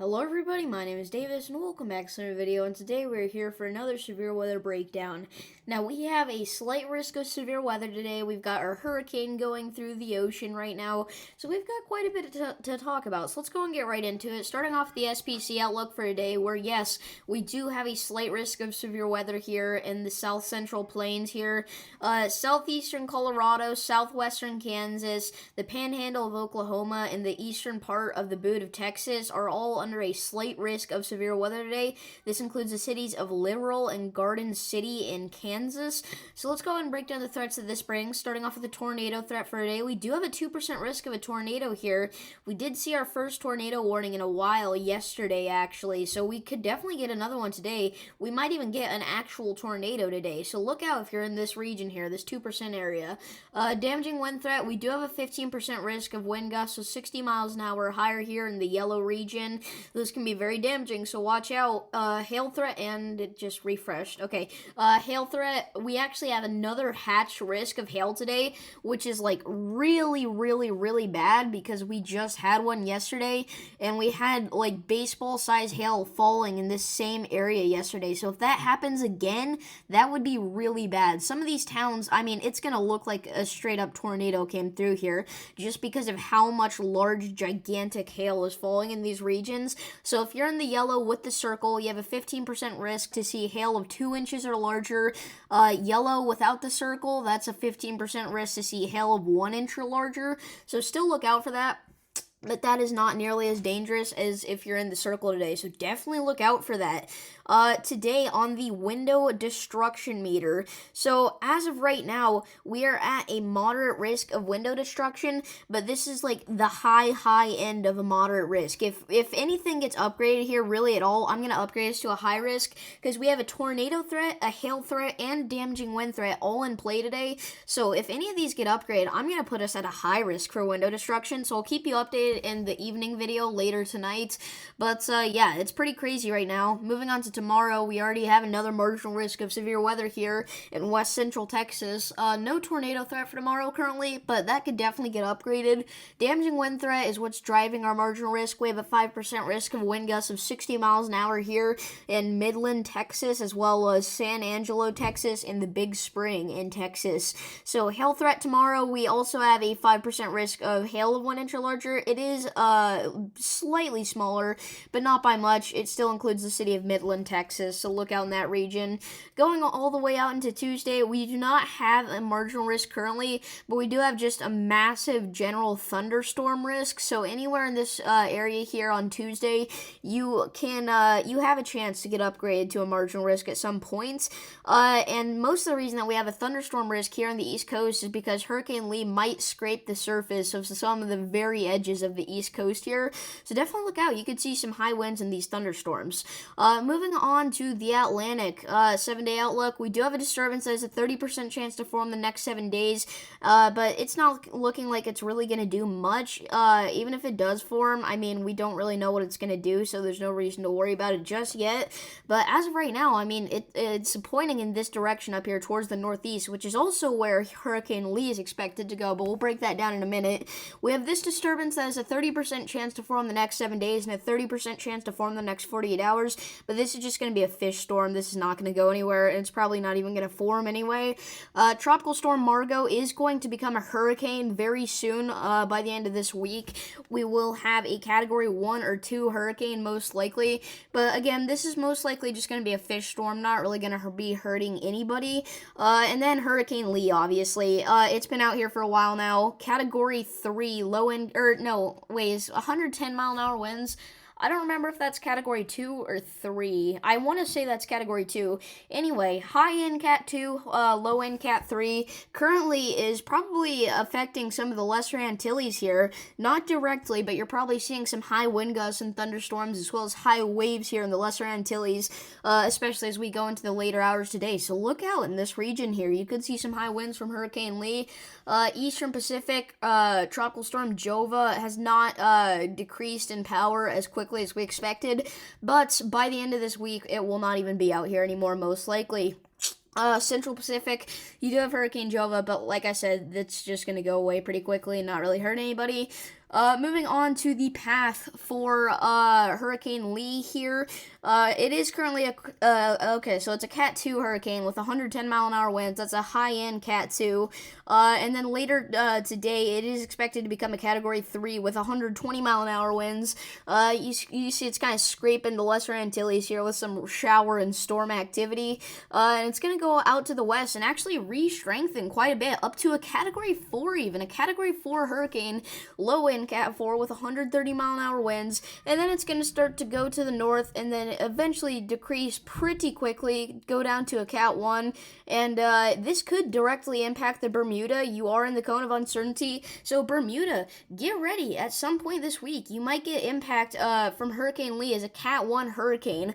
Hello everybody, my name is Davis and welcome back to another video, and today we're here for another severe weather breakdown. Now we have a slight risk of severe weather today. We've got our hurricane going through the ocean right now, so we've got quite a bit to talk about. So let's go and get right into it, starting off the SPC outlook for today, where yes, we do have a slight risk of severe weather here in the south central plains here. Southeastern Colorado, southwestern Kansas, the panhandle of Oklahoma, and the eastern part of the boot of Texas are all under a slight risk of severe weather today. This includes the cities of Liberal and Garden City in Kansas. So let's go ahead and break down the threats that this brings, starting off with the tornado threat for today. We do have a 2% risk of a tornado here. We did see our first tornado warning in a while yesterday, actually, so we could definitely get another one today. We might even get an actual tornado today, so look out if you're in this region here, this 2% area. Damaging wind threat, we do have a 15% risk of wind gusts of 60 miles an hour higher here in the yellow region. This can be very damaging, so watch out. Hail threat, and it just refreshed. Okay, hail threat, we actually have another hatch risk of hail today, which is like really bad because we just had one yesterday, and we had like baseball size hail falling in this same area yesterday. So if that happens again, that would be really bad. Some of these towns, I mean, it's gonna look like a straight up tornado came through here just because of how much large, gigantic hail is falling in these regions. So if you're in the yellow with the circle, you have a 15% risk to see hail of 2 inches or larger. Yellow without the circle, that's a 15% risk to see hail of 1 inch or larger. So still look out for that. But that is not nearly as dangerous as if you're in the circle today, so definitely look out for that. Today on the window destruction meter, so as of right now, we are at a moderate risk of window destruction, but this is like the high end of a moderate risk. If anything gets upgraded here really at all, I'm going to upgrade this to a high risk, because we have a tornado threat, a hail threat, and damaging wind threat all in play today. So if any of these get upgraded, I'm going to put us at a high risk for window destruction, so I'll keep you updated in the evening video later tonight. But yeah, it's pretty crazy right now. Moving on to tomorrow, we already have another marginal risk of severe weather here in west central Texas. No tornado threat for tomorrow currently, but that could definitely get upgraded. Damaging wind threat is what's driving our marginal risk. We have a 5% risk of wind gusts of 60 miles an hour here in Midland, Texas, as well as San Angelo, Texas, and the Big Spring in Texas. So hail threat tomorrow, we also have a 5% risk of hail of 1 inch or larger. It is slightly smaller, but not by much. It still includes the city of Midland, Texas, so look out in that region. Going all the way out into Tuesday, we do not have a marginal risk currently, but we do have just a massive general thunderstorm risk. So anywhere in this area here on Tuesday, you have a chance to get upgraded to a marginal risk at some points. And most of the reason that we have a thunderstorm risk here on the East Coast is because Hurricane Lee might scrape the surface of some of the very edges of the East Coast here. So definitely look out. You could see some high winds in these thunderstorms. Moving on to the Atlantic, 7-day outlook, we do have a disturbance that has a 30% chance to form the next 7 days, but it's not looking like it's really going to do much. Even if it does form, I mean, we don't really know what it's going to do, so there's no reason to worry about it just yet. But as of right now, I mean, it's pointing in this direction up here towards the northeast, which is also where Hurricane Lee is expected to go, but we'll break that down in a minute. We have this disturbance that has a 30% chance to form the next 7 days and a 30% chance to form the next 48 hours, but this is just going to be a fish storm. This is not going to go anywhere, and it's probably not even going to form anyway. Tropical Storm Margot is going to become a hurricane very soon. By the end of this week, we will have a Category 1 or 2 hurricane most likely, but again, this is most likely just going to be a fish storm, not really going to be hurting anybody. And then Hurricane Lee, obviously. It's been out here for a while now. Category 3, low end, or no, ways 110 mile an hour winds. I don't remember if that's Category 2 or 3. I want to say that's Category 2. Anyway, high-end Cat 2, low-end Cat 3 currently is probably affecting some of the Lesser Antilles here. Not directly, but you're probably seeing some high wind gusts and thunderstorms as well as high waves here in the Lesser Antilles, especially as we go into the later hours today. So look out in this region here. You could see some high winds from Hurricane Lee. Eastern Pacific, Tropical Storm Jova has not decreased in power as quickly as we expected, but by the end of this week, it will not even be out here anymore, most likely. Central Pacific, you do have Hurricane Jova, but like I said, that's just going to go away pretty quickly and not really hurt anybody. Moving on to the path for Hurricane Lee here. It is currently okay, so it's a Cat 2 hurricane with 110-mile-an-hour winds. That's a high-end Cat 2. And then later today, it is expected to become a Category 3 with 120-mile-an-hour winds. You see it's kind of scraping the Lesser Antilles here with some shower and storm activity. And it's going to go out to the west and actually re-strengthen quite a bit, up to a Category 4 even. A Category 4 hurricane, low-wind Cat 4 with 130-mile-an-hour winds. And then it's going to start to go to the north and then eventually decrease pretty quickly, go down to a Cat 1. And this could directly impact the Bermuda. You are in the cone of uncertainty. So Bermuda, get ready. At some point this week, you might get impact from Hurricane Lee as a Cat 1 hurricane.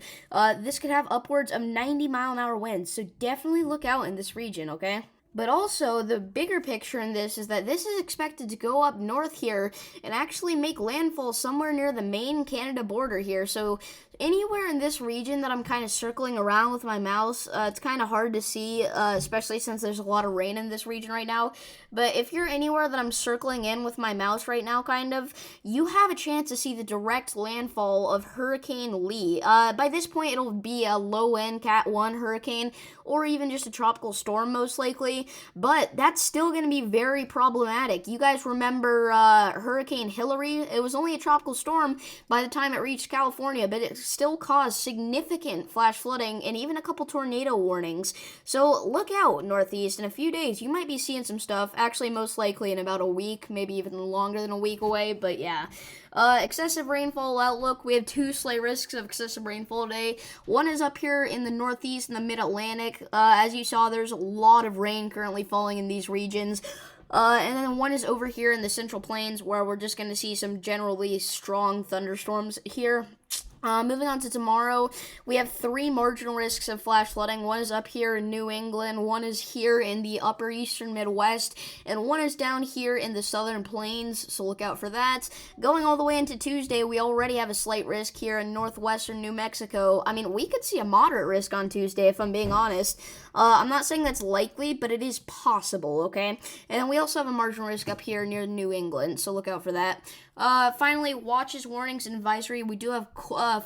This could have upwards of 90-mile-an-hour winds. So definitely look out in this region, okay? But also, the bigger picture in this is that this is expected to go up north here and actually make landfall somewhere near the Maine-Canada border here. So anywhere in this region that I'm kind of circling around with my mouse, it's kind of hard to see, especially since there's a lot of rain in this region right now. But if you're anywhere that I'm circling in with my mouse right now, kind of, you have a chance to see the direct landfall of Hurricane Lee. By this point, it'll be a low-end Cat 1 hurricane, or even just a tropical storm, most likely. But that's still going to be very problematic. You guys remember Hurricane Hillary? It was only a tropical storm by the time it reached California, but it still caused significant flash flooding and even a couple tornado warnings. So look out, Northeast. In a few days, you might be seeing some stuff. Actually, most likely in about a week, maybe even longer than a week away, but yeah. Excessive rainfall outlook. We have 2 slight risks of excessive rainfall today. One is up here in the Northeast and the Mid-Atlantic. As you saw, there's a lot of rain currently falling in these regions. And then one is over here in the Central Plains, where we're just going to see some generally strong thunderstorms here. Moving on to tomorrow, we have 3 marginal risks of flash flooding. One is up here in New England, one is here in the upper eastern Midwest, and one is down here in the southern plains, so look out for that. Going all the way into Tuesday, we already have a slight risk here in northwestern New Mexico. I mean, we could see a moderate risk on Tuesday, if I'm being honest. I'm not saying that's likely, but it is possible, okay? And then we also have a marginal risk up here near New England, so look out for that. Finally, watches, warnings, and advisory. We do have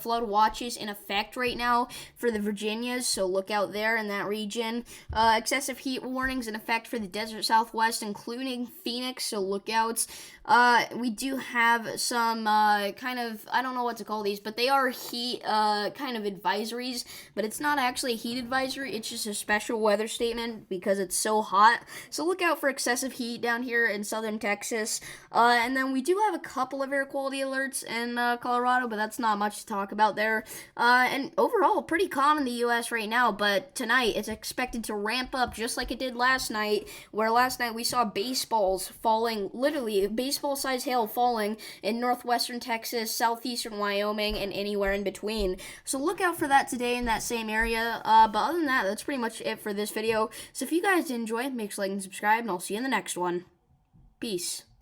flood watches in effect right now for the Virginias, so look out there in that region. Excessive heat warnings in effect for the desert Southwest, including Phoenix, so look out. We do have some kind of, I don't know what to call these, but they are heat kind of advisories, but it's not actually a heat advisory, it's just a special weather statement because it's so hot. So look out for excessive heat down here in southern Texas. And then we do have a couple of air quality alerts in Colorado, but that's not much to talk about there. And overall, pretty calm in the U.S. right now, but tonight it's expected to ramp up just like it did last night, where last night we saw baseballs falling, literally baseball-sized hail falling in northwestern Texas, southeastern Wyoming, and anywhere in between. So look out for that today in that same area. But other than that, that's pretty much it for this video. So if you guys did enjoy, make sure to like and subscribe, and I'll see you in the next one. Peace.